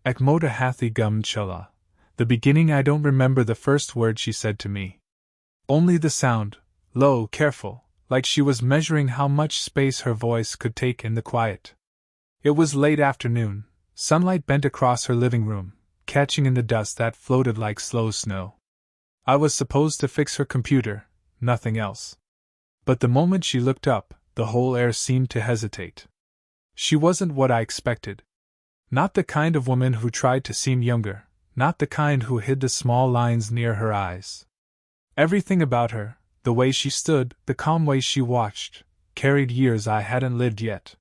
Ekmota hathi gum chula. The beginning I don't remember the first word she said to me. Only the sound, low, careful, like she was measuring how much space her voice could take in the quiet. It was late afternoon, sunlight bent across her living room, catching in the dust that floated like slow snow. I was supposed to fix her computer, nothing else. But the moment she looked up, the whole air seemed to hesitate. She wasn't what I expected. Not the kind of woman who tried to seem younger, not the kind who hid the small lines near her eyes. Everything about her, the way she stood, the calm way she watched, carried years I hadn't lived yet.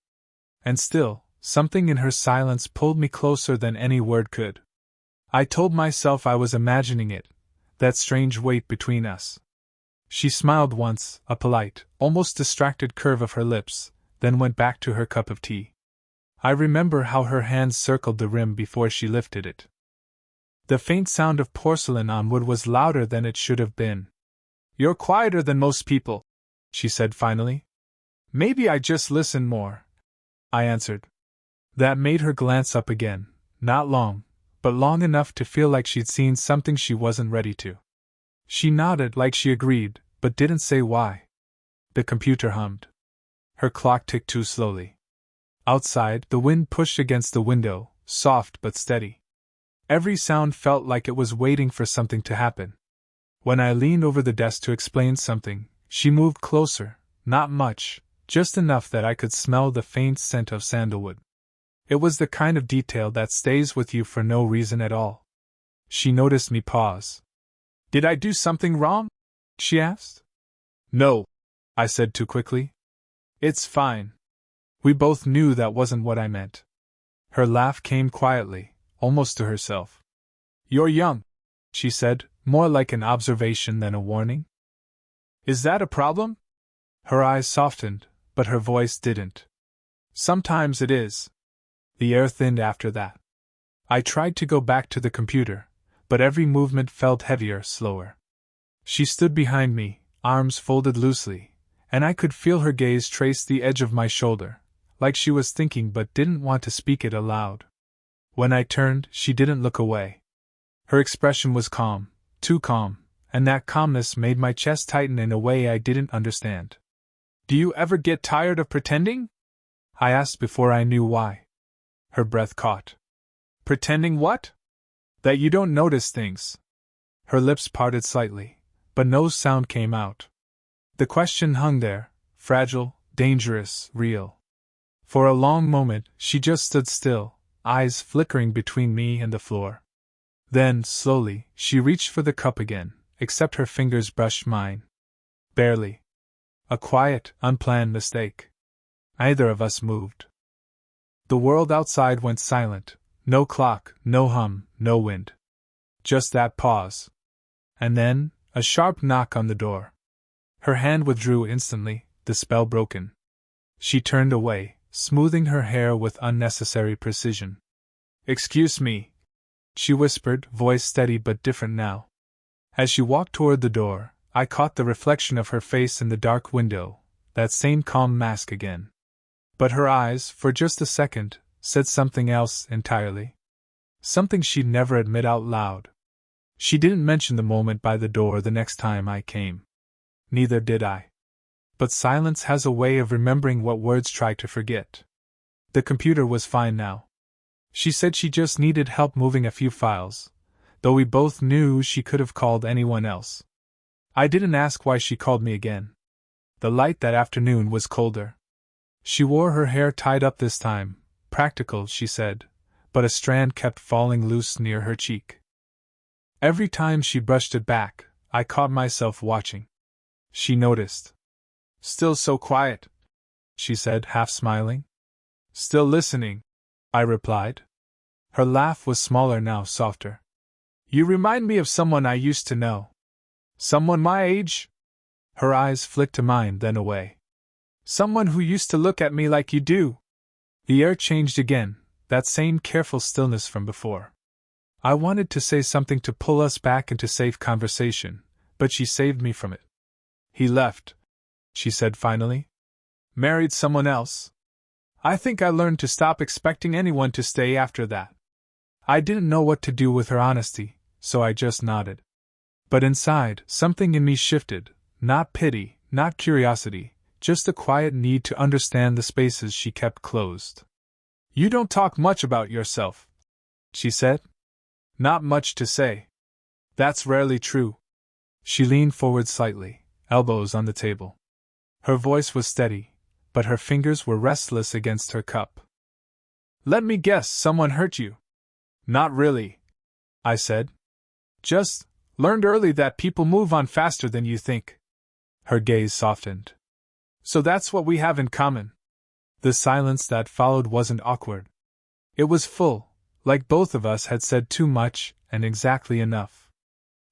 And still, something in her silence pulled me closer than any word could. I told myself I was imagining it, that strange weight between us. She smiled once, a polite, almost distracted curve of her lips, then went back to her cup of tea. I remember how her hands circled the rim before she lifted it. The faint sound of porcelain on wood was louder than it should have been. "You're quieter than most people," she said finally. "Maybe I just listen more," I answered. That made her glance up again, not long, but long enough to feel like she'd seen something she wasn't ready to. She nodded like she agreed, but didn't say why. The computer hummed. Her clock ticked too slowly. Outside, the wind pushed against the window, soft but steady. Every sound felt like it was waiting for something to happen. When I leaned over the desk to explain something, she moved closer, not much, just enough that I could smell the faint scent of sandalwood. It was the kind of detail that stays with you for no reason at all. She noticed me pause. "Did I do something wrong?" she asked. "No," I said too quickly. "It's fine." We both knew that wasn't what I meant. Her laugh came quietly, almost to herself. "You're young," she said, more like an observation than a warning. "Is that a problem?" Her eyes softened, but her voice didn't. "Sometimes it is." The air thinned after that. I tried to go back to the computer, but every movement felt heavier, slower. She stood behind me, arms folded loosely, and I could feel her gaze trace the edge of my shoulder, like she was thinking but didn't want to speak it aloud. When I turned, she didn't look away. Her expression was calm, too calm, and that calmness made my chest tighten in a way I didn't understand. "Do you ever get tired of pretending?" I asked before I knew why. Her breath caught. "Pretending what?" "That you don't notice things." Her lips parted slightly, but no sound came out. The question hung there, fragile, dangerous, real. For a long moment, she just stood still, eyes flickering between me and the floor. Then, slowly, she reached for the cup again, except her fingers brushed mine. Barely. A quiet, unplanned mistake. Neither of us moved. The world outside went silent. No clock, no hum, no wind. Just that pause. And then, a sharp knock on the door. Her hand withdrew instantly, the spell broken. She turned away, smoothing her hair with unnecessary precision. "Excuse me," she whispered, voice steady but different now. As she walked toward the door, I caught the reflection of her face in the dark window, that same calm mask again. But her eyes, for just a second, said something else entirely. Something she'd never admit out loud. She didn't mention the moment by the door the next time I came. Neither did I. But silence has a way of remembering what words try to forget. The computer was fine now. She said she just needed help moving a few files, though we both knew she could have called anyone else. I didn't ask why she called me again. The light that afternoon was colder. She wore her hair tied up this time, practical, she said, but a strand kept falling loose near her cheek. Every time she brushed it back, I caught myself watching. She noticed. "Still so quiet," she said, half smiling. "Still listening," I replied. Her laugh was smaller now, softer. "You remind me of someone I used to know." "Someone my age?" Her eyes flicked to mine, then away. "Someone who used to look at me like you do." The air changed again, that same careful stillness from before. I wanted to say something to pull us back into safe conversation, but she saved me from it. "He left," she said finally. "Married someone else. I think I learned to stop expecting anyone to stay after that." I didn't know what to do with her honesty, so I just nodded. But inside, something in me shifted, not pity, not curiosity, just a quiet need to understand the spaces she kept closed. You don't talk much about yourself, she said. Not much to say. That's rarely true. She leaned forward slightly, elbows on the table. Her voice was steady, but her fingers were restless against her cup. Let me guess, someone hurt you. Not really, I said. Just learned early that people move on faster than you think. Her gaze softened. So that's what we have in common. The silence that followed wasn't awkward. It was full, like both of us had said too much and exactly enough.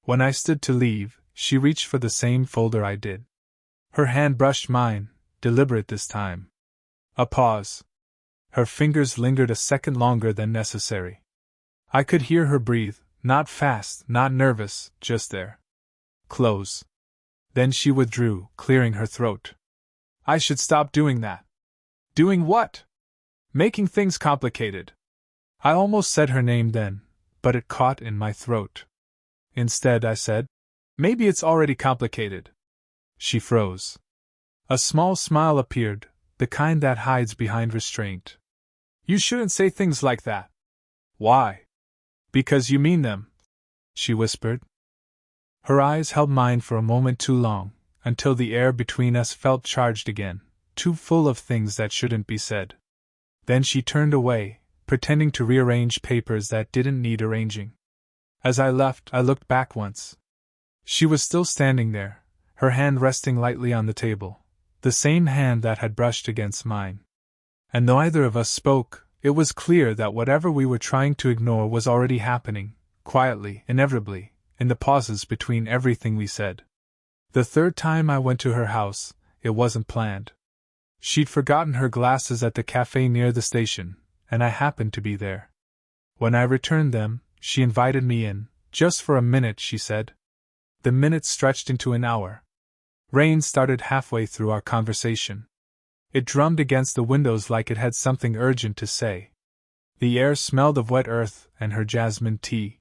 When I stood to leave, she reached for the same folder I did. Her hand brushed mine, deliberate this time. A pause. Her fingers lingered a second longer than necessary. I could hear her breathe, not fast, not nervous, just there. Close. Then she withdrew, clearing her throat. I should stop doing that. Doing what? Making things complicated. I almost said her name then, but it caught in my throat. Instead, I said, maybe it's already complicated. She froze. A small smile appeared, the kind that hides behind restraint. You shouldn't say things like that. Why? Because you mean them, she whispered. Her eyes held mine for a moment too long, until the air between us felt charged again, too full of things that shouldn't be said. Then she turned away, pretending to rearrange papers that didn't need arranging. As I left, I looked back once. She was still standing there, her hand resting lightly on the table, the same hand that had brushed against mine. And though neither of us spoke, it was clear that whatever we were trying to ignore was already happening, quietly, inevitably, in the pauses between everything we said. The third time I went to her house, it wasn't planned. She'd forgotten her glasses at the cafe near the station, and I happened to be there. When I returned them, she invited me in, just for a minute, she said. The minute stretched into an hour. Rain started halfway through our conversation. It drummed against the windows like it had something urgent to say. The air smelled of wet earth and her jasmine tea.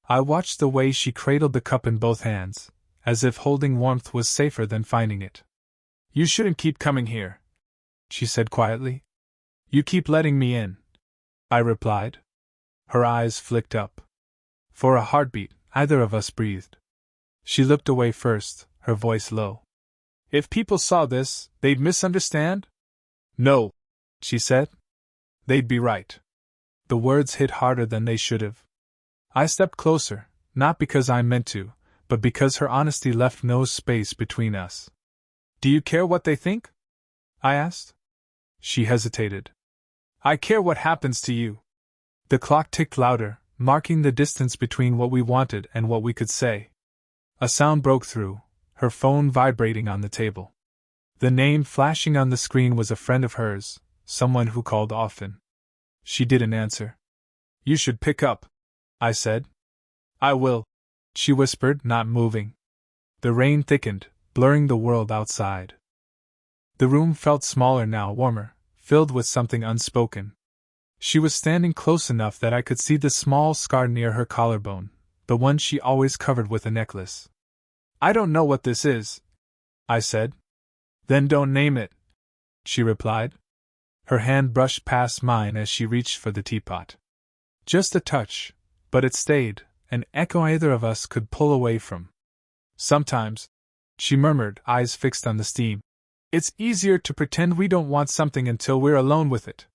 I watched the way she cradled the cup in both hands, as if holding warmth was safer than finding it. You shouldn't keep coming here, she said quietly. You keep letting me in, I replied. Her eyes flicked up. For a heartbeat, either of us breathed. She looked away first, her voice low. If people saw this, they'd misunderstand? No, she said. They'd be right. The words hit harder than they should have. I stepped closer, not because I meant to, but because her honesty left no space between us. Do you care what they think? I asked. She hesitated. I care what happens to you. The clock ticked louder, marking the distance between what we wanted and what we could say. A sound broke through, her phone vibrating on the table. The name flashing on the screen was a friend of hers, someone who called often. She didn't answer. You should pick up, I said. I will, she whispered, not moving. The rain thickened, blurring the world outside. The room felt smaller now, warmer, filled with something unspoken. She was standing close enough that I could see the small scar near her collarbone, the one she always covered with a necklace. I don't know what this is, I said. Then don't name it, she replied. Her hand brushed past mine as she reached for the teapot. Just a touch, but it stayed, an echo either of us could pull away from. Sometimes, she murmured, eyes fixed on the steam, it's easier to pretend we don't want something until we're alone with it.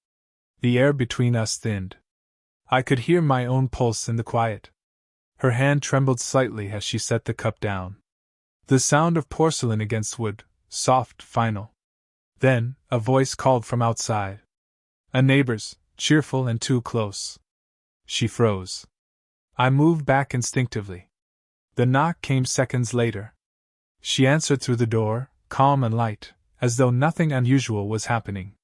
The air between us thinned. I could hear my own pulse in the quiet. Her hand trembled slightly as she set the cup down. The sound of porcelain against wood, soft, final. Then, a voice called from outside. A neighbor's, cheerful and too close. She froze. I moved back instinctively. The knock came seconds later. She answered through the door, calm and light, as though nothing unusual was happening.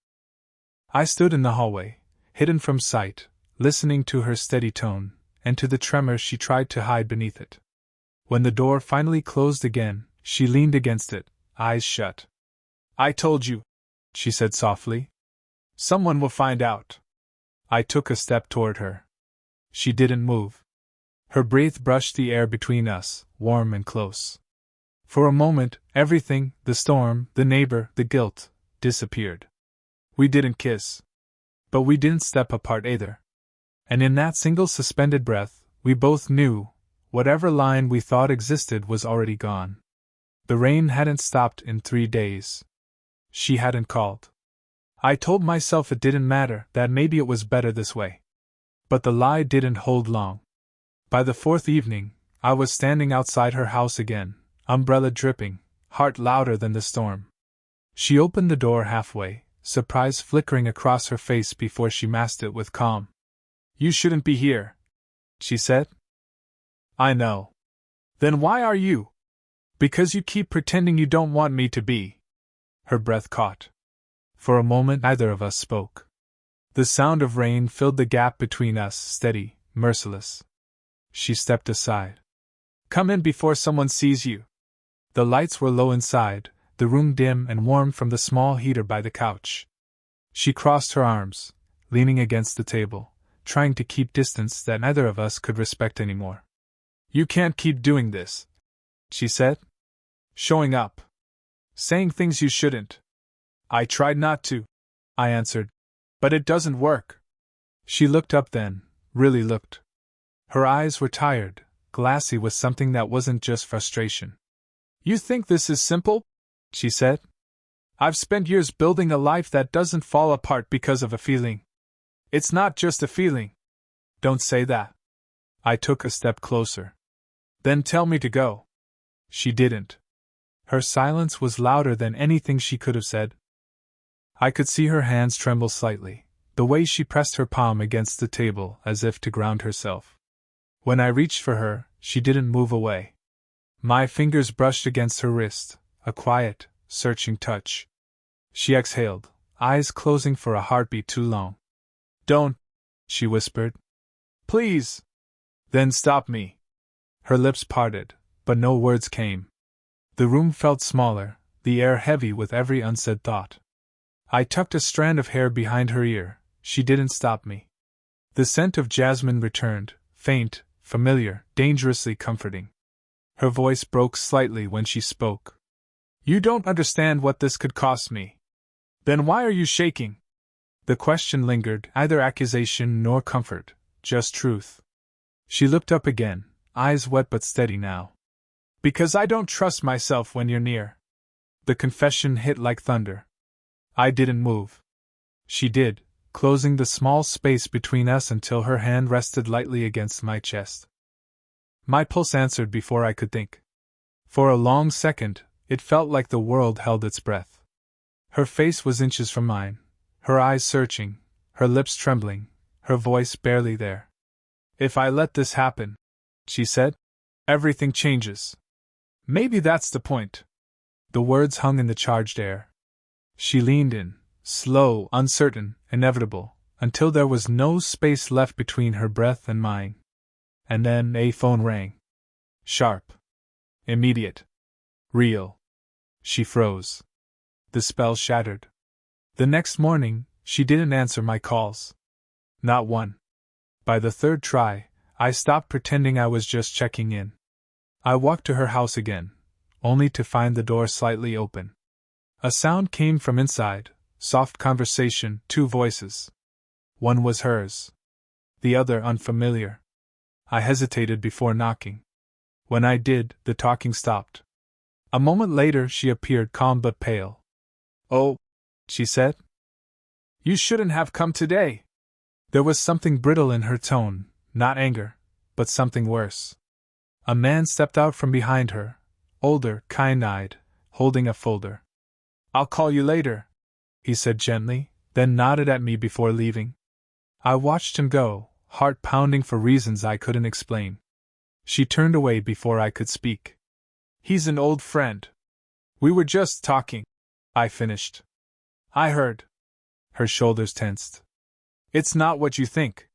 I stood in the hallway, hidden from sight, listening to her steady tone, and to the tremor she tried to hide beneath it. When the door finally closed again, she leaned against it, eyes shut. I told you, she said softly. Someone will find out. I took a step toward her. She didn't move. Her breath brushed the air between us, warm and close. For a moment, everything, the storm, the neighbor, the guilt, disappeared. We didn't kiss. But we didn't step apart either. And in that single suspended breath, we both knew, whatever line we thought existed was already gone. The rain hadn't stopped in 3 days. She hadn't called. I told myself it didn't matter, that maybe it was better this way. But the lie didn't hold long. By the 4th evening, I was standing outside her house again, umbrella dripping, heart louder than the storm. She opened the door halfway, surprise flickering across her face before she masked it with calm. "You shouldn't be here," she said. "I know. Then why are you?" "Because you keep pretending you don't want me to be." Her breath caught. For a moment neither of us spoke. The sound of rain filled the gap between us, steady, merciless. She stepped aside. "Come in before someone sees you." The lights were low inside, the room dim and warm from the small heater by the couch. She crossed her arms, leaning against the table, trying to keep distance that neither of us could respect anymore. "You can't keep doing this," she said. "Showing up. Saying things you shouldn't." "I tried not to," I answered. "But it doesn't work." She looked up then, really looked. Her eyes were tired, glassy with something that wasn't just frustration. "You think this is simple?" she said. "I've spent years building a life that doesn't fall apart because of a feeling. It's not just a feeling." "Don't say that." I took a step closer. "Then tell me to go." She didn't. Her silence was louder than anything she could have said. I could see her hands tremble slightly, the way she pressed her palm against the table as if to ground herself. When I reached for her, she didn't move away. My fingers brushed against her wrist, a quiet, searching touch. She exhaled, eyes closing for a heartbeat too long. "Don't," she whispered. "Please." "Then stop me." Her lips parted, but no words came. The room felt smaller, the air heavy with every unsaid thought. I tucked a strand of hair behind her ear. She didn't stop me. The scent of jasmine returned, faint, familiar, dangerously comforting. Her voice broke slightly when she spoke. "You don't understand what this could cost me." "Then why are you shaking?" The question lingered, neither accusation nor comfort, just truth. She looked up again, eyes wet but steady now. "Because I don't trust myself when you're near." The confession hit like thunder. I didn't move. She did, closing the small space between us until her hand rested lightly against my chest. My pulse answered before I could think. For a long second, it felt like the world held its breath. Her face was inches from mine, her eyes searching, her lips trembling, her voice barely there. "If I let this happen," she said, "everything changes. Maybe that's the point." The words hung in the charged air. She leaned in, slow, uncertain, inevitable, until there was no space left between her breath and mine. And then a phone rang. Sharp. Immediate. Real. She froze. The spell shattered. The next morning, she didn't answer my calls. Not one. By the 3rd try, I stopped pretending I was just checking in. I walked to her house again, only to find the door slightly open. A sound came from inside, soft conversation, 2 voices. One was hers. The other unfamiliar. I hesitated before knocking. When I did, the talking stopped. A moment later she appeared calm but pale. "Oh," she said. "You shouldn't have come today." There was something brittle in her tone, not anger, but something worse. A man stepped out from behind her, older, kind-eyed, holding a folder. "I'll call you later," he said gently, then nodded at me before leaving. I watched him go, heart pounding for reasons I couldn't explain. She turned away before I could speak. "He's an old friend. We were just talking," I finished. "I heard." Her shoulders tensed. "It's not what you think.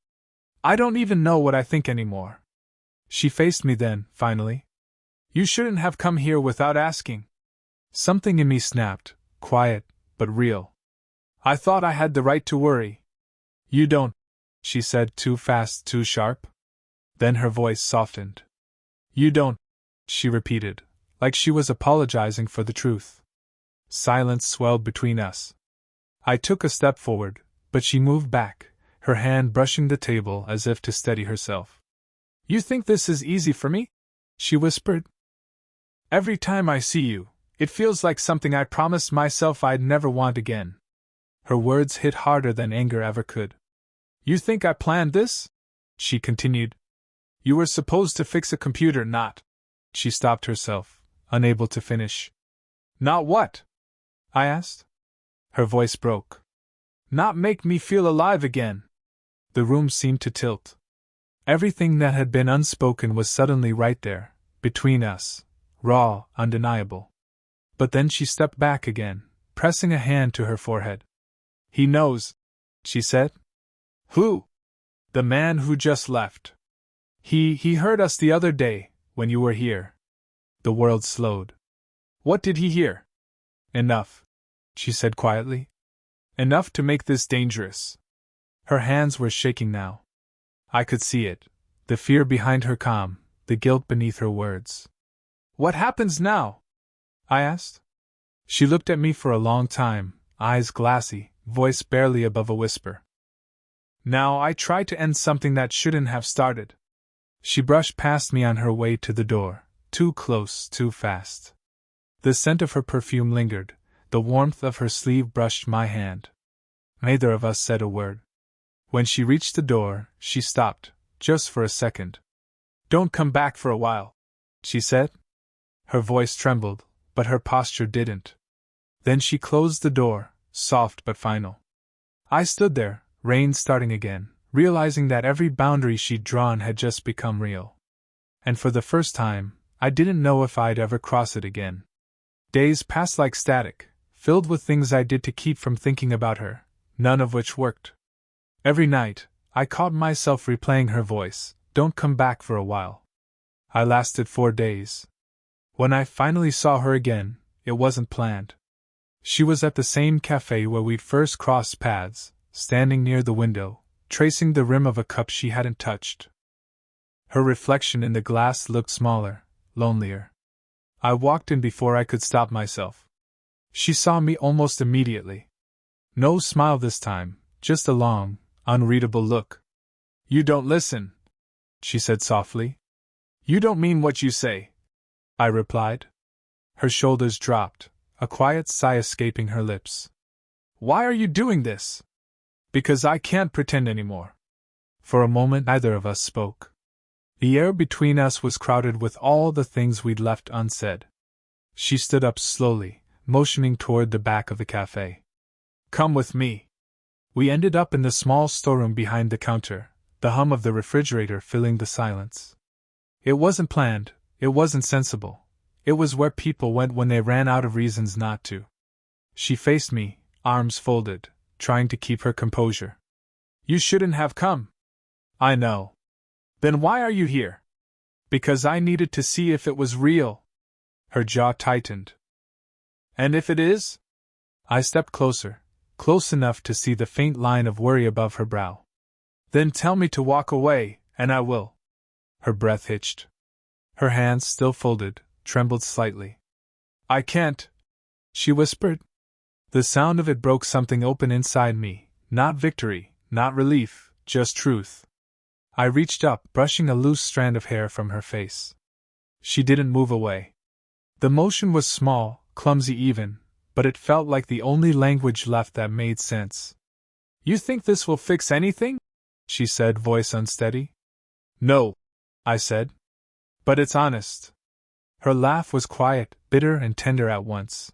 I don't even know what I think anymore." She faced me then, finally. "You shouldn't have come here without asking." Something in me snapped, quiet, but real. "I thought I had the right to worry." "You don't," she said, too fast, too sharp. Then her voice softened. You don't, she repeated, like she was apologizing for the truth. Silence swelled between us. I took a step forward, but she moved back, her hand brushing the table as if to steady herself. You think this is easy for me? She whispered. Every time I see you, it feels like something I promised myself I'd never want again. Her words hit harder than anger ever could. You think I planned this? She continued. You were supposed to fix a computer, not. She stopped herself, unable to finish. Not what? I asked. Her voice broke. Not make me feel alive again. The room seemed to tilt. Everything that had been unspoken was suddenly right there, between us, raw, undeniable. But then she stepped back again, pressing a hand to her forehead. He knows, she said. Who? The man who just left. He heard us the other day, when you were here. The world slowed. What did he hear? Enough, she said quietly. Enough to make this dangerous. Her hands were shaking now. I could see it, the fear behind her calm, the guilt beneath her words. What happens now? I asked. She looked at me for a long time, eyes glassy, voice barely above a whisper. Now I try to end something that shouldn't have started. She brushed past me on her way to the door, too close, too fast. The scent of her perfume lingered, the warmth of her sleeve brushed my hand. Neither of us said a word. When she reached the door, she stopped, just for a second. Don't come back for a while, she said. Her voice trembled, but her posture didn't. Then she closed the door, soft but final. I stood there, rain starting again, realizing that every boundary she'd drawn had just become real. And for the first time, I didn't know if I'd ever cross it again. Days passed like static, filled with things I did to keep from thinking about her, none of which worked. Every night, I caught myself replaying her voice, don't come back for a while. I lasted 4 days. When I finally saw her again, it wasn't planned. She was at the same cafe where we'd first crossed paths, standing near the window, tracing the rim of a cup she hadn't touched. Her reflection in the glass looked smaller, lonelier. I walked in before I could stop myself. She saw me almost immediately. No smile this time, just a long, unreadable look. You don't listen, she said softly. You don't mean what you say, I replied. Her shoulders dropped, a quiet sigh escaping her lips. Why are you doing this? Because I can't pretend anymore. For a moment neither of us spoke. The air between us was crowded with all the things we'd left unsaid. She stood up slowly, motioning toward the back of the cafe. Come with me. We ended up in the small storeroom behind the counter, the hum of the refrigerator filling the silence. It wasn't planned, it wasn't sensible. It was where people went when they ran out of reasons not to. She faced me, arms folded, trying to keep her composure. You shouldn't have come. I know. Then why are you here? Because I needed to see if it was real. Her jaw tightened. And if it is? I stepped closer, close enough to see the faint line of worry above her brow. Then tell me to walk away, and I will. Her breath hitched. Her hands, still folded, trembled slightly. I can't, she whispered. The sound of it broke something open inside me, not victory, not relief, just truth. I reached up, brushing a loose strand of hair from her face. She didn't move away. The motion was small, clumsy even, but it felt like the only language left that made sense. You think this will fix anything? She said, voice unsteady. No, I said. But it's honest. Her laugh was quiet, bitter and tender at once.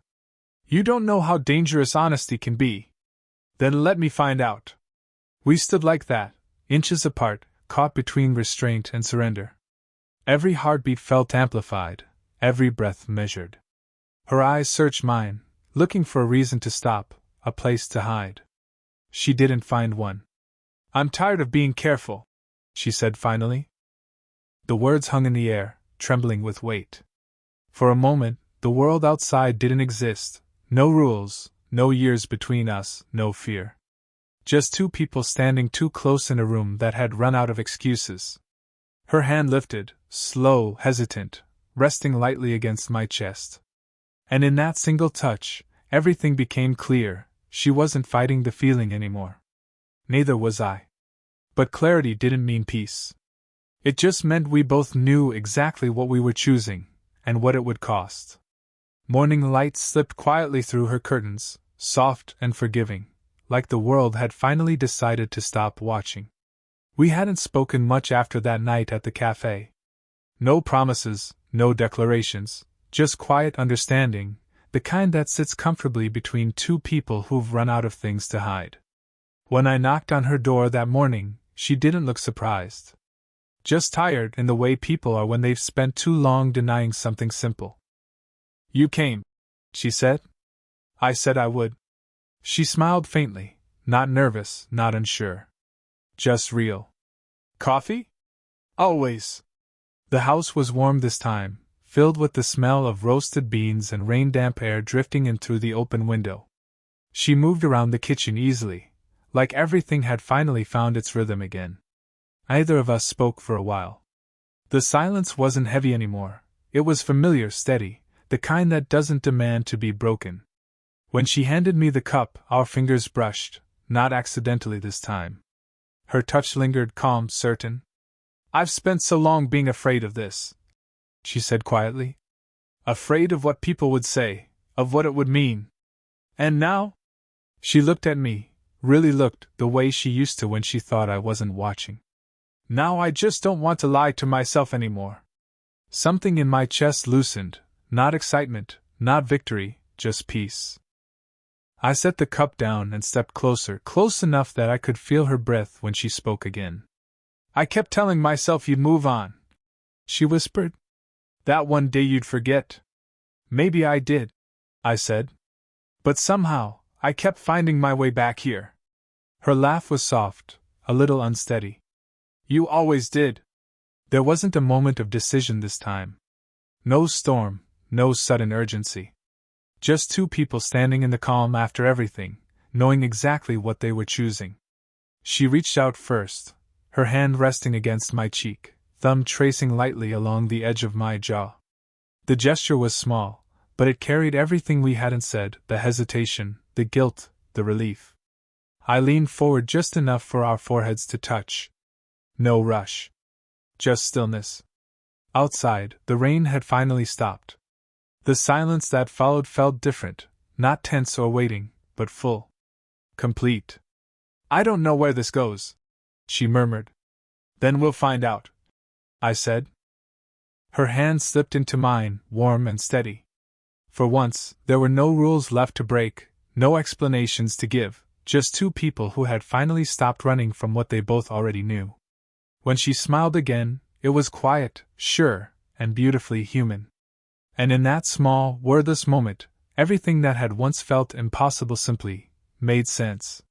You don't know how dangerous honesty can be. Then let me find out. We stood like that, inches apart, caught between restraint and surrender. Every heartbeat felt amplified, every breath measured. Her eyes searched mine, looking for a reason to stop, a place to hide. She didn't find one. I'm tired of being careful, she said finally. The words hung in the air, trembling with weight. For a moment, the world outside didn't exist, no rules, no years between us, no fear. Just two people standing too close in a room that had run out of excuses. Her hand lifted, slow, hesitant, resting lightly against my chest. And in that single touch, everything became clear. She wasn't fighting the feeling anymore. Neither was I. But clarity didn't mean peace. It just meant we both knew exactly what we were choosing, and what it would cost. Morning light slipped quietly through her curtains, soft and forgiving, like the world had finally decided to stop watching. We hadn't spoken much after that night at the cafe. No promises, no declarations, just quiet understanding, the kind that sits comfortably between two people who've run out of things to hide. When I knocked on her door that morning, she didn't look surprised. Just tired in the way people are when they've spent too long denying something simple. "You came," she said. I said I would. She smiled faintly, not nervous, not unsure. Just real. "Coffee?" "Always." The house was warm this time, filled with the smell of roasted beans and rain-damp air drifting in through the open window. She moved around the kitchen easily, like everything had finally found its rhythm again. Neither of us spoke for a while. The silence wasn't heavy anymore. It was familiar, steady, the kind that doesn't demand to be broken. When she handed me the cup, our fingers brushed, not accidentally this time. Her touch lingered, calm, certain. "I've spent so long being afraid of this," she said quietly. "Afraid of what people would say, of what it would mean. And now?" She looked at me, really looked, the way she used to when she thought I wasn't watching. "Now I just don't want to lie to myself anymore." Something in my chest loosened, not excitement, not victory, just peace. I set the cup down and stepped closer, close enough that I could feel her breath when she spoke again. "I kept telling myself you'd move on," she whispered. "That one day you'd forget." "Maybe I did," I said. "But somehow, I kept finding my way back here." Her laugh was soft, a little unsteady. "You always did." There wasn't a moment of decision this time. No storm, no sudden urgency. Just two people standing in the calm after everything, knowing exactly what they were choosing. She reached out first, her hand resting against my cheek, thumb tracing lightly along the edge of my jaw. The gesture was small, but it carried everything we hadn't said, the hesitation, the guilt, the relief. I leaned forward just enough for our foreheads to touch. No rush. Just stillness. Outside, the rain had finally stopped. The silence that followed felt different, not tense or waiting, but full. Complete. "I don't know where this goes," she murmured. "Then we'll find out," I said. Her hand slipped into mine, warm and steady. For once, there were no rules left to break, no explanations to give, just two people who had finally stopped running from what they both already knew. When she smiled again, it was quiet, sure, and beautifully human. And in that small, wordless moment, everything that had once felt impossible simply made sense.